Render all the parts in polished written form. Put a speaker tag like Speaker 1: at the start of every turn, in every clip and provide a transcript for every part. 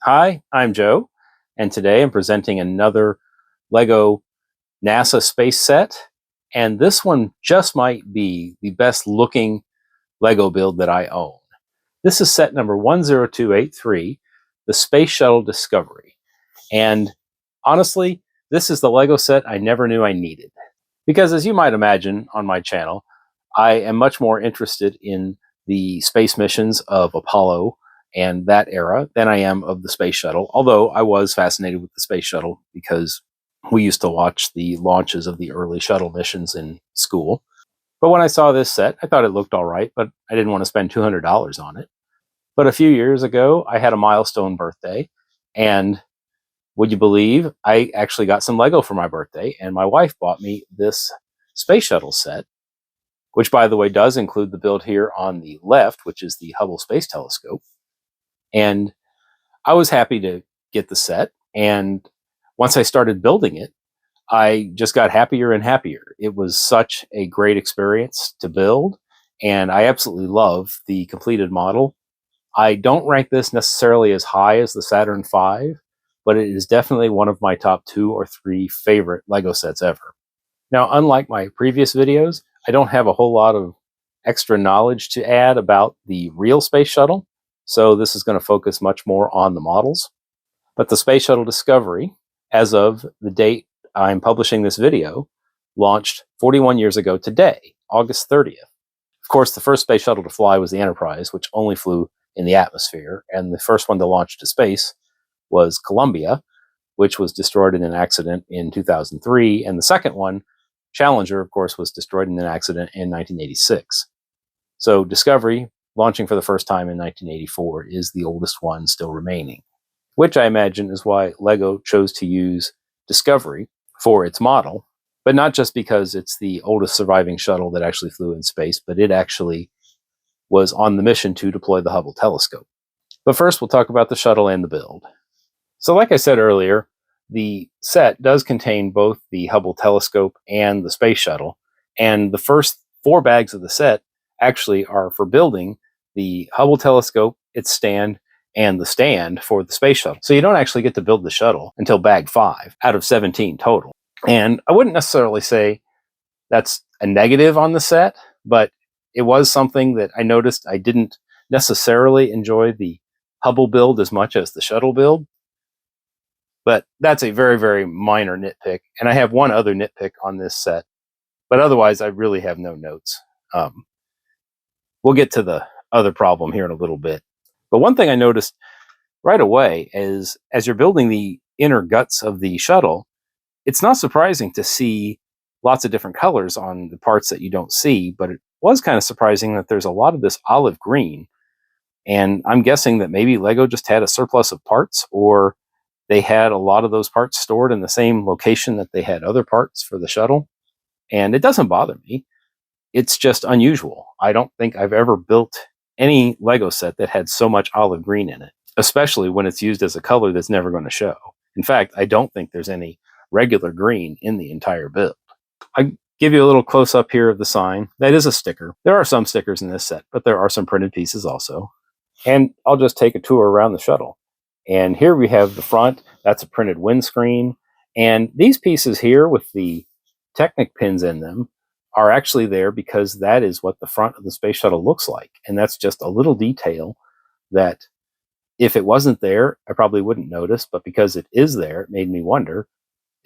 Speaker 1: Hi, I'm Joe, and today I'm presenting another LEGO NASA space set, and this one just might be the best looking LEGO build that I own. This is set number 10283, the Space Shuttle Discovery, and honestly, this is the LEGO set I never knew I needed. Because as you might imagine on my channel, I am much more interested in the space missions of Apollo and that era than I am of the space shuttle, although I was fascinated with the space shuttle because we used to watch the launches of the early shuttle missions in school. But when I saw this set, I thought it looked all right, but I didn't want to spend $200 on it. But a few years ago, I had a milestone birthday, and would you believe I actually got some Lego for my birthday, and my wife bought me this space shuttle set, which, by the way, does include the build here on the left, which is the Hubble Space Telescope. And I was happy to get the set. And once I started building it, I just got happier and happier. It was such a great experience to build, and I absolutely love the completed model. I don't rank this necessarily as high as the Saturn V, but it is definitely one of my top 2 or 3 favorite LEGO sets ever. Now, unlike my previous videos, I don't have a whole lot of extra knowledge to add about the real space shuttle, so this is going to focus much more on the models. But the Space Shuttle Discovery, as of the date I'm publishing this video, launched 41 years ago today, August 30th. Of course, the first space shuttle to fly was the Enterprise, which only flew in the atmosphere, and the first one to launch to space was Columbia, which was destroyed in an accident in 2003, and the second one, Challenger, of course, was destroyed in an accident in 1986. So Discovery, launching for the first time in 1984, is the oldest one still remaining, which I imagine is why LEGO chose to use Discovery for its model, but not just because it's the oldest surviving shuttle that actually flew in space, but it actually was on the mission to deploy the Hubble telescope. But first, we'll talk about the shuttle and the build. So like I said earlier, the set does contain both the Hubble telescope and the space shuttle, and the first 4 bags of the set actually are for building the Hubble telescope, its stand, and the stand for the space shuttle. So you don't actually get to build the shuttle until bag 5 out of 17 total. And I wouldn't necessarily say that's a negative on the set, but it was something that I noticed I didn't necessarily enjoy the Hubble build as much as the shuttle build. But that's a very, very minor nitpick. And I have one other nitpick on this set, but otherwise I really have no notes. We'll get to the other problem here in a little bit. But one thing I noticed right away is as you're building the inner guts of the shuttle, it's not surprising to see lots of different colors on the parts that you don't see, but it was kind of surprising that there's a lot of this olive green. And I'm guessing that maybe LEGO just had a surplus of parts, or they had a lot of those parts stored in the same location that they had other parts for the shuttle. And it doesn't bother me. It's just unusual. I don't think I've ever built any LEGO set that had so much olive green in it, especially when it's used as a color that's never going to show. In fact, I don't think there's any regular green in the entire build. I give you a little close-up here of the sign. That is a sticker. There are some stickers in this set, but there are some printed pieces also. And I'll just take a tour around the shuttle. And here we have the front. That's a printed windscreen. And these pieces here with the Technic pins in them are actually there because that is what the front of the space shuttle looks like. And that's just a little detail that if it wasn't there, I probably wouldn't notice. But because it is there, it made me wonder,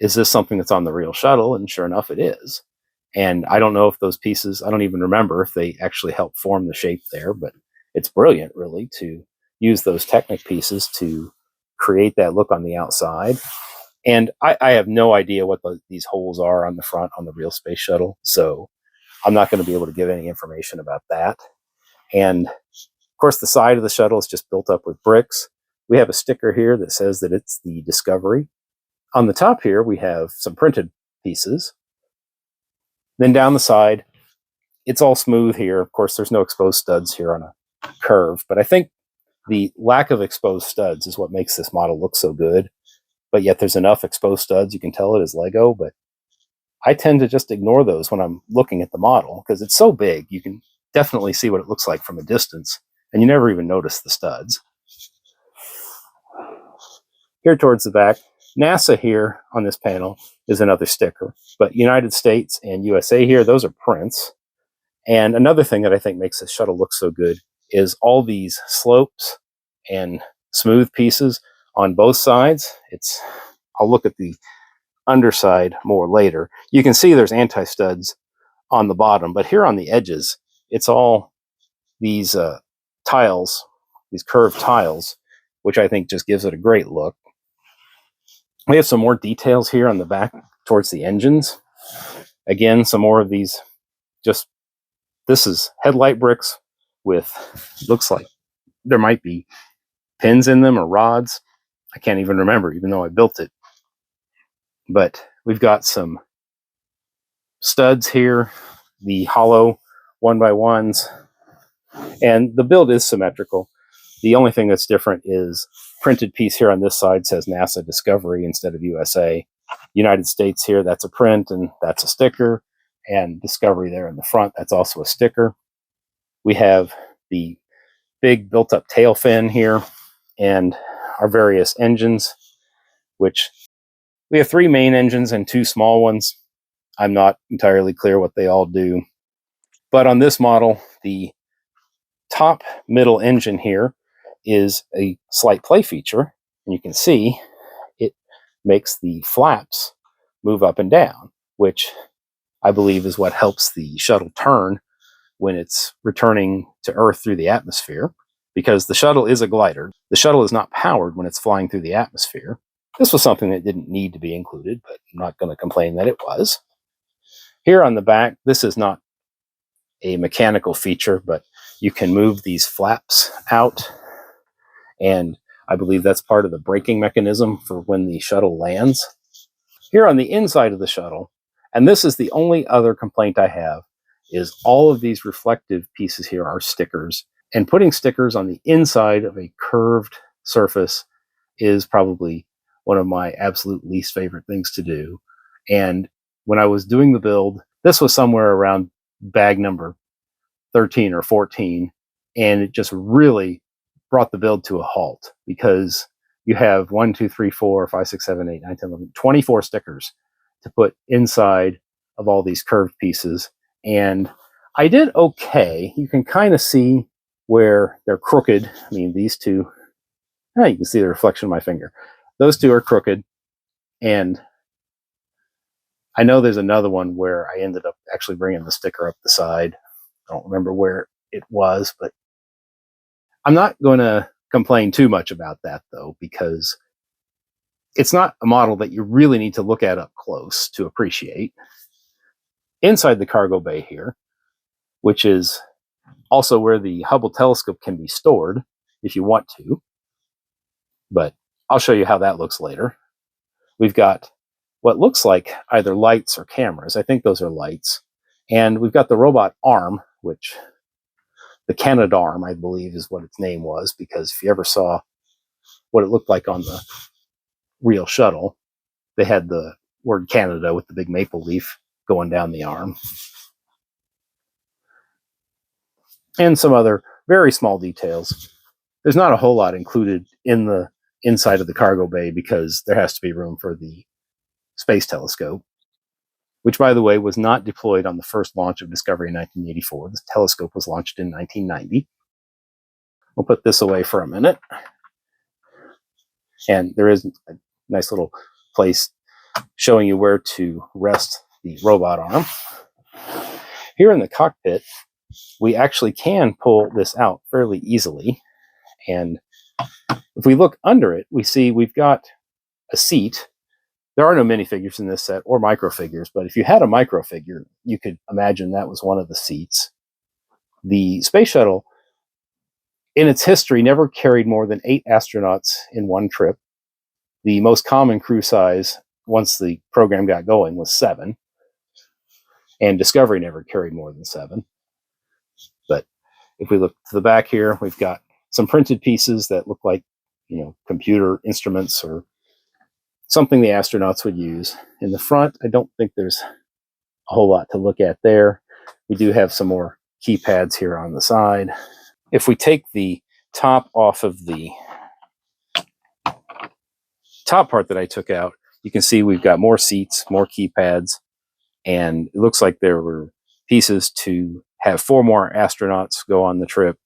Speaker 1: is this something that's on the real shuttle? And sure enough, it is. And I don't know if those pieces, I don't even remember if they actually help form the shape there, but it's brilliant, really, to use those Technic pieces to create that look on the outside. And I have no idea what these holes are on the front on the real space shuttle, so I'm not going to be able to give any information about that. And of course, the side of the shuttle is just built up with bricks. We have a sticker here that says that it's the Discovery. On the top here, we have some printed pieces. Then down the side, it's all smooth here. Of course, there's no exposed studs here on a curve, but I think the lack of exposed studs is what makes this model look so good. But yet there's enough exposed studs, you can tell it is LEGO, but I tend to just ignore those when I'm looking at the model because it's so big, you can definitely see what it looks like from a distance, and you never even notice the studs. Here towards the back, NASA here on this panel is another sticker, but United States and USA here, those are prints. And another thing that I think makes this shuttle look so good is all these slopes and smooth pieces on both sides. I'll look at the underside more later. You can see there's anti-studs on the bottom, but here on the edges, it's all these tiles, these curved tiles, which I think just gives it a great look. We have some more details here on the back towards the engines. Again, some more of these, this is headlight bricks with, looks like there might be pins in them or rods. I can't even remember, even though I built it. But we've got some studs here, the hollow 1x1s, and the build is symmetrical. The only thing that's different is printed piece here on this side says NASA Discovery instead of USA. United States here, that's a print and that's a sticker, and Discovery there in the front, that's also a sticker. We have the big built-up tail fin here and our various engines, which we have 3 main engines and 2 small ones. I'm not entirely clear what they all do. But on this model, the top middle engine here is a slight play feature, and you can see it makes the flaps move up and down, which I believe is what helps the shuttle turn when it's returning to Earth through the atmosphere, because the shuttle is a glider. The shuttle is not powered when it's flying through the atmosphere. This was something that didn't need to be included, but I'm not going to complain that it was. Here on the back, this is not a mechanical feature, but you can move these flaps out, and I believe that's part of the braking mechanism for when the shuttle lands. Here on the inside of the shuttle, and this is the only other complaint I have, is all of these reflective pieces here are stickers, and putting stickers on the inside of a curved surface is probably one of my absolute least favorite things to do. And when I was doing the build, this was somewhere around bag number 13 or 14, and it just really brought the build to a halt, because you have 1, 2, 3, 4, 5, 6, 7, 8, 9, 10, 11, 24 stickers to put inside of all these curved pieces. And I did okay. You can kind of see where they're crooked. I mean, these two, you can see the reflection of my finger. Those two are crooked. And I know there's another one where I ended up actually bringing the sticker up the side. I don't remember where it was, but I'm not going to complain too much about that, though, because it's not a model that you really need to look at up close to appreciate. Inside the cargo bay here, which is also where the Hubble telescope can be stored if you want to, but I'll show you how that looks later. We've got what looks like either lights or cameras. I think those are lights. And we've got the robot arm, which the Canadarm, I believe, is what its name was, because if you ever saw what it looked like on the real shuttle, they had the word Canada with the big maple leaf going down the arm. And some other very small details. There's not a whole lot included in the inside of the cargo bay because there has to be room for the Space Telescope, which, by the way, was not deployed on the first launch of Discovery in 1984. The telescope was launched in 1990. We'll put this away for a minute. And there is a nice little place showing you where to rest the robot arm. Here in the cockpit, we actually can pull this out fairly easily. And if we look under it, we see we've got a seat. There are no minifigures in this set or microfigures, but if you had a microfigure, you could imagine that was one of the seats. The space shuttle, in its history, never carried more than 8 astronauts in one trip. The most common crew size, once the program got going, was 7. And Discovery never carried more than 7. But if we look to the back here, we've got some printed pieces that look like, computer instruments or something the astronauts would use. In the front, I don't think there's a whole lot to look at there. We do have some more keypads here on the side. If we take the top off of the top part that I took out, you can see we've got more seats, more keypads, and it looks like there were pieces to have 4 more astronauts go on the trip,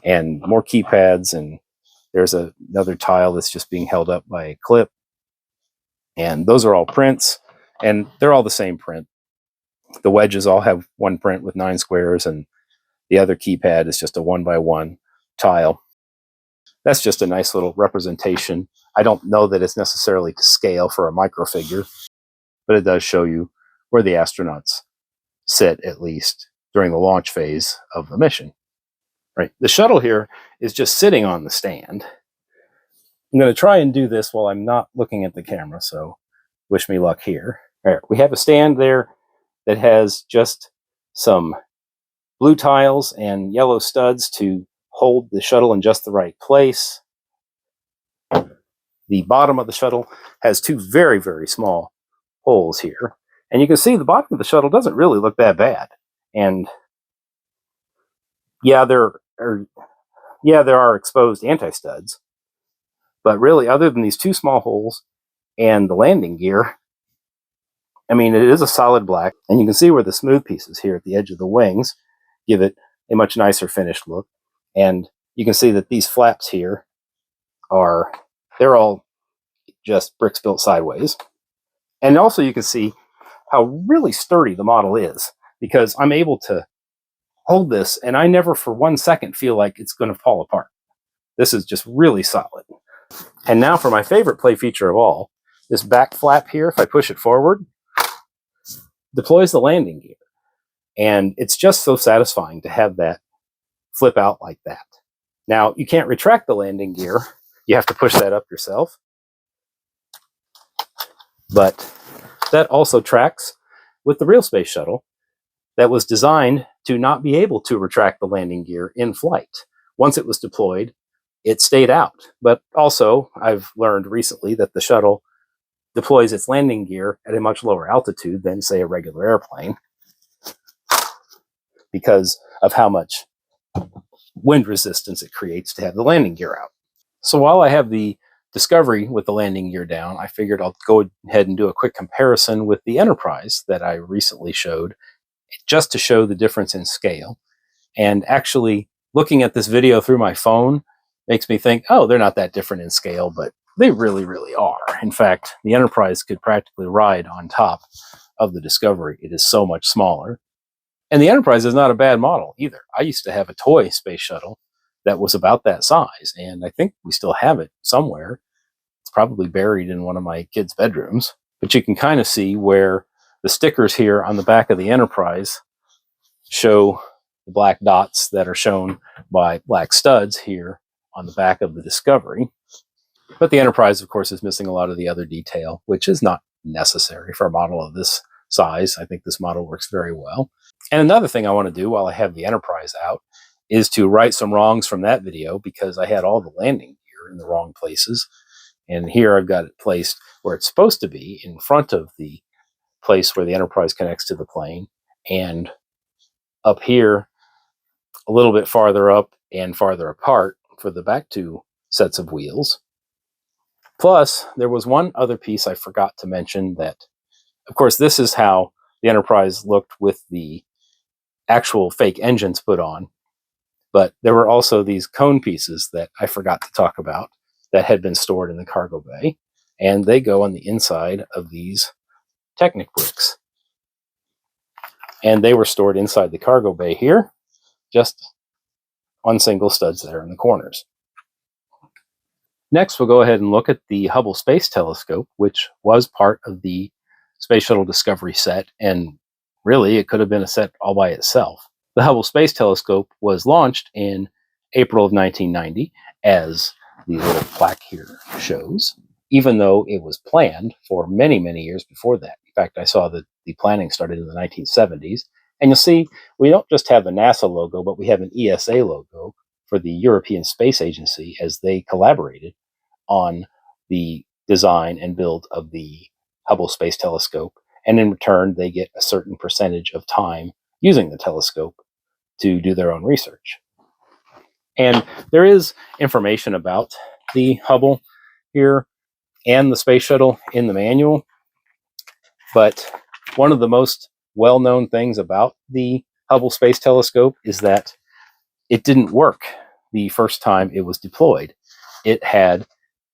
Speaker 1: and more keypads, and there's another tile that's just being held up by a clip. And those are all prints, and they're all the same print. The wedges all have one print with 9 squares, and the other keypad is just a 1x1 tile. That's just a nice little representation. I don't know that it's necessarily to scale for a microfigure, but it does show you where the astronauts sit, at least during the launch phase of the mission. Right. The shuttle here is just sitting on the stand. I'm going to try and do this while I'm not looking at the camera, so wish me luck here. All right, we have a stand there that has just some blue tiles and yellow studs to hold the shuttle in just the right place. The bottom of the shuttle has 2 very, very small holes here. And you can see the bottom of the shuttle doesn't really look that bad. And yeah, there are exposed anti-studs. But really, other than these 2 small holes and the landing gear, I mean, it is a solid black. And you can see where the smooth pieces here at the edge of the wings give it a much nicer finished look. And you can see that these flaps here they're all just bricks built sideways. And also you can see how really sturdy the model is, because I'm able to hold this and I never for 1 second feel like it's going to fall apart. This is just really solid. And now for my favorite play feature of all, this back flap here, if I push it forward, deploys the landing gear. And it's just so satisfying to have that flip out like that. Now, you can't retract the landing gear. You have to push that up yourself. But that also tracks with the real space shuttle that was designed to not be able to retract the landing gear in flight. Once it was deployed, it stayed out. But also, I've learned recently that the shuttle deploys its landing gear at a much lower altitude than, say, a regular airplane, because of how much wind resistance it creates to have the landing gear out. So while I have the Discovery with the landing gear down, I figured I'll go ahead and do a quick comparison with the Enterprise that I recently showed, just to show the difference in scale. And actually, looking at this video through my phone makes me think, oh, they're not that different in scale, but they really, really are. In fact, the Enterprise could practically ride on top of the Discovery. It is so much smaller. And the Enterprise is not a bad model either. I used to have a toy space shuttle that was about that size, and I think we still have it somewhere. It's probably buried in one of my kids' bedrooms. But you can kind of see where the stickers here on the back of the Enterprise show the black dots that are shown by black studs here on the back of the Discovery. But the Enterprise, of course, is missing a lot of the other detail, which is not necessary for a model of this size. I think this model works very well. And another thing I want to do while I have the Enterprise out is to right some wrongs from that video, because I had all the landing gear in the wrong places. And here I've got it placed where it's supposed to be, in front of the place where the Enterprise connects to the plane. And up here, a little bit farther up and farther apart for the back 2 sets of wheels. Plus, there was one other piece I forgot to mention that, of course, this is how the Enterprise looked with the actual fake engines put on. But there were also these cone pieces that I forgot to talk about that had been stored in the cargo bay. And they go on the inside of these Technic bricks. And they were stored inside the cargo bay here, just on single studs there in the corners. Next, we'll go ahead and look at the Hubble Space Telescope, which was part of the Space Shuttle Discovery set, and really it could have been a set all by itself. The Hubble Space Telescope was launched in April of 1990, as the little plaque here shows, even though it was planned for many, many years before that. In fact, I saw that the planning started in the 1970s. And you'll see, we don't just have the NASA logo, but we have an ESA logo for the European Space Agency, as they collaborated on the design and build of the Hubble Space Telescope. And in return, they get a certain percentage of time using the telescope to do their own research. And there is information about the Hubble here. and the space shuttle in the manual, but one of the most well-known things about the Hubble Space Telescope is that it didn't work the first time it was deployed. It had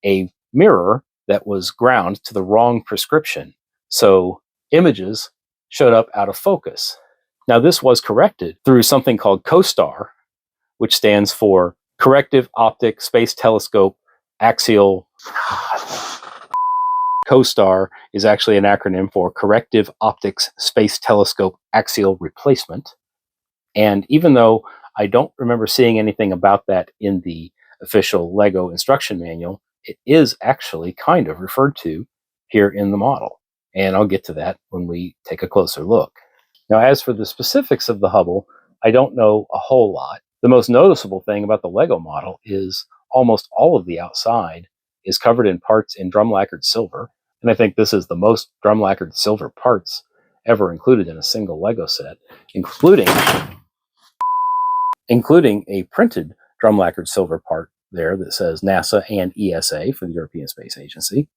Speaker 1: a mirror that was ground to the wrong prescription, so images showed up out of focus. Now, this was corrected through something called COSTAR, which stands for Corrective Optic Space Telescope Axial. COSTAR is actually an acronym for Corrective Optics Space Telescope Axial Replacement. And even though I don't remember seeing anything about that in the official LEGO instruction manual, it is actually kind of referred to here in the model. And I'll get to that when we take a closer look. Now, as for the specifics of the Hubble, I don't know a whole lot. The most noticeable thing about the LEGO model is almost all of the outside is covered in parts in drum-lacquered silver. And I think this is the most drum-lacquered silver parts ever included in a single LEGO set, including a printed drum-lacquered silver part there that says NASA and ESA for the European Space Agency.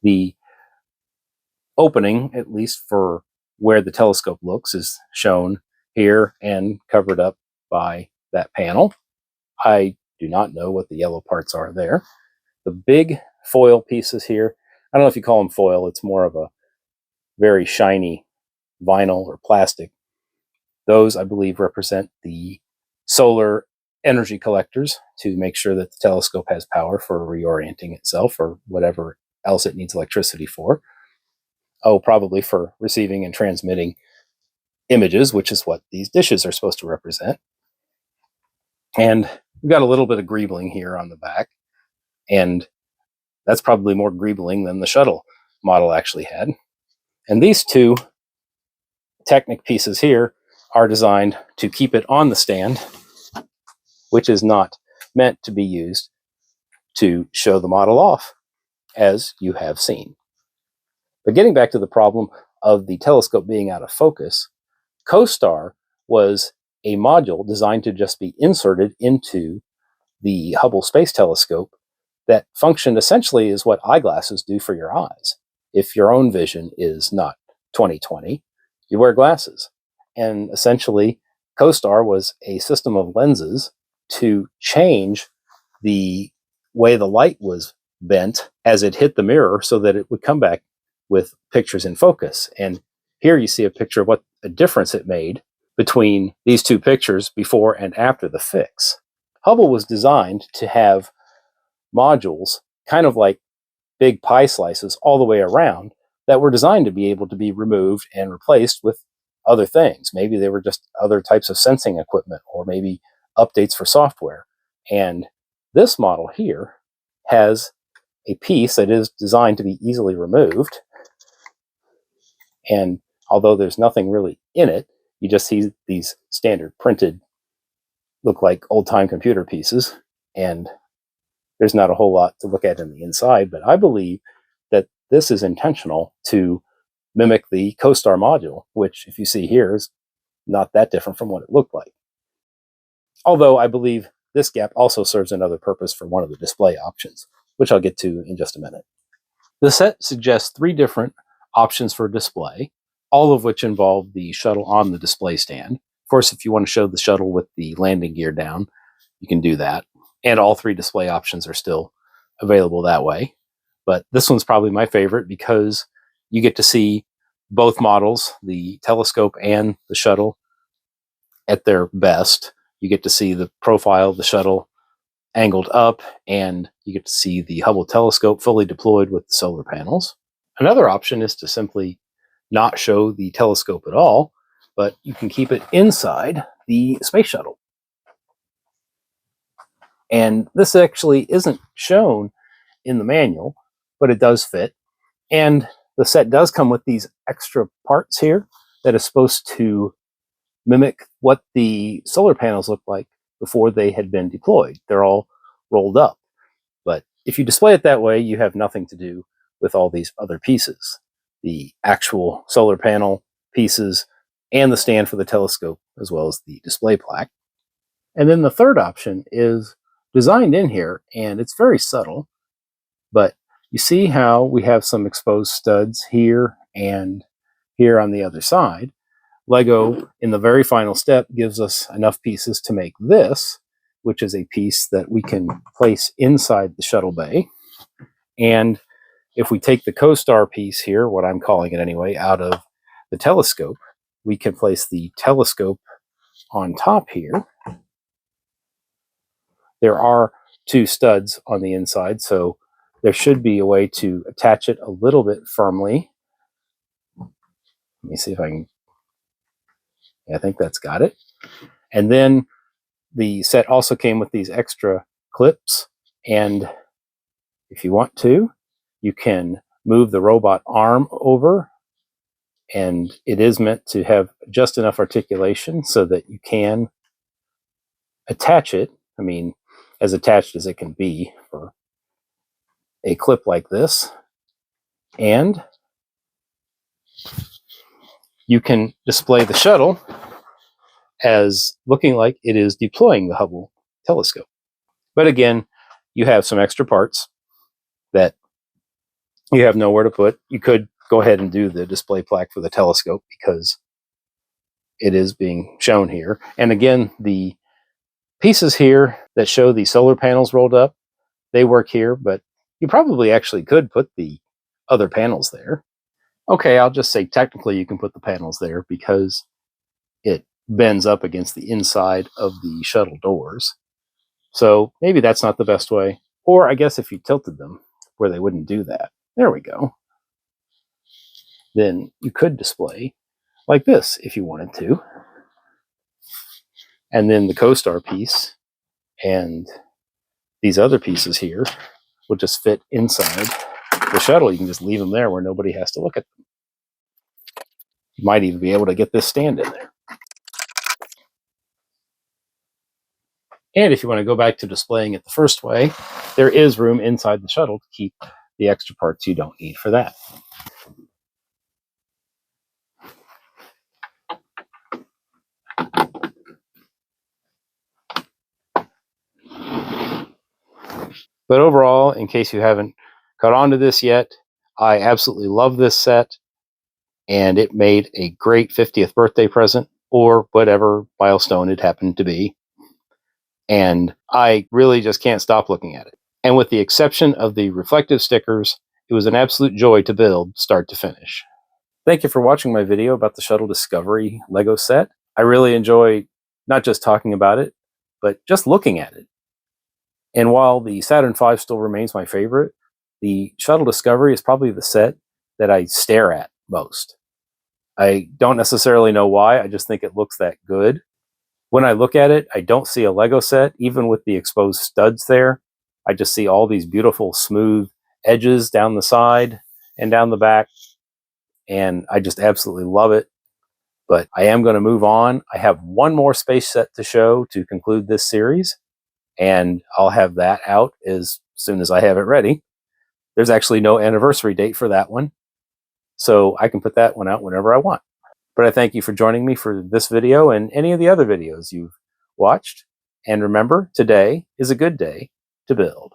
Speaker 1: The opening, at least for where the telescope looks, is shown here and covered up by that panel. I do not know what the yellow parts are there. The big foil pieces here, I don't know if you call them foil, it's more of a very shiny vinyl or plastic. Those, I believe, represent the solar energy collectors to make sure that the telescope has power for reorienting itself or whatever else it needs electricity for. Oh, probably for receiving and transmitting images, which is what these dishes are supposed to represent. And we've got a little bit of greebling here on the back, and that's probably more greebling than the shuttle model actually had. And these two Technic pieces here are designed to keep it on the stand, which is not meant to be used to show the model off, as you have seen. But getting back to the problem of the telescope being out of focus, COSTAR was a module designed to just be inserted into the Hubble Space Telescope that functioned essentially as what eyeglasses do for your eyes. If your own vision is not 20/20, you wear glasses. And essentially, COSTAR was a system of lenses to change the way the light was bent as it hit the mirror so that it would come back with pictures in focus. And here you see a picture of what a difference it made between these two pictures before and after the fix. Hubble was designed to have modules, kind of like big pie slices all the way around, that were designed to be able to be removed and replaced with other things. Maybe they were just other types of sensing equipment, or maybe updates for software. And this model here has a piece that is designed to be easily removed. And although there's nothing really in it, you just see these standard printed, look like old-time computer pieces, and there's not a whole lot to look at in the inside, but I believe that this is intentional to mimic the COSTAR module, which, if you see here, is not that different from what it looked like. Although I believe this gap also serves another purpose for one of the display options, which I'll get to in just a minute. The set suggests 3 different options for display, all of which involve the shuttle on the display stand. Of course, if you want to show the shuttle with the landing gear down, you can do that. And all 3 display options are still available that way. But this one's probably my favorite because you get to see both models, the telescope and the shuttle, at their best. You get to see the profile of the shuttle angled up, and you get to see the Hubble telescope fully deployed with the solar panels. Another option is to simply not show the telescope at all, but you can keep it inside the space shuttle. And this actually isn't shown in the manual, but it does fit. And the set does come with these extra parts here that is supposed to mimic what the solar panels looked like before they had been deployed. They're all rolled up. But if you display it that way, you have nothing to do with all these other pieces, the actual solar panel pieces and the stand for the telescope, as well as the display plaque. And then the third option is designed in here, and it's very subtle. But you see how we have some exposed studs here and here on the other side. Lego, in the very final step, gives us enough pieces to make this, which is a piece that we can place inside the shuttle bay. And if we take the co-star piece here, what I'm calling it anyway, out of the telescope, we can place the telescope on top here. There are two studs on the inside, so there should be a way to attach it a little bit firmly. Let me see if I can. Yeah, I think that's got it. And then the set also came with these extra clips, and if you want to, you can move the robot arm over, and it is meant to have just enough articulation so that you can attach it. I mean, as attached as it can be for a clip like this. And you can display the shuttle as looking like it is deploying the Hubble telescope. But again, you have some extra parts that you have nowhere to put. You could go ahead and do the display plaque for the telescope because it is being shown here. And again, the pieces here that show the solar panels rolled up, they work here, but you probably actually could put the other panels there. Okay, I'll just say technically you can put the panels there because it bends up against the inside of the shuttle doors. So maybe that's not the best way. Or I guess if you tilted them where they wouldn't do that. There we go. Then you could display like this if you wanted to. And then the co-star piece and these other pieces here will just fit inside the shuttle. You can just leave them there where nobody has to look at them. You might even be able to get this stand in there. And if you want to go back to displaying it the first way, there is room inside the shuttle to keep the extra parts you don't need for that. But overall, in case you haven't caught on to this yet, I absolutely love this set, and it made a great 50th birthday present, or whatever milestone it happened to be. And I really just can't stop looking at it. And with the exception of the reflective stickers, it was an absolute joy to build start to finish. Thank you for watching my video about the Shuttle Discovery Lego set. I really enjoy not just talking about it, but just looking at it. And while the Saturn V still remains my favorite, the Shuttle Discovery is probably the set that I stare at most. I don't necessarily know why, I just think it looks that good. When I look at it, I don't see a Lego set, even with the exposed studs there. I just see all these beautiful smooth edges down the side and down the back, and I just absolutely love it. But I am going to move on. I have one more space set to show to conclude this series, and I'll have that out as soon as I have it ready. There's actually no anniversary date for that one, so I can put that one out whenever I want. But I thank you for joining me for this video and any of the other videos you've watched. And remember, today is a good day to build.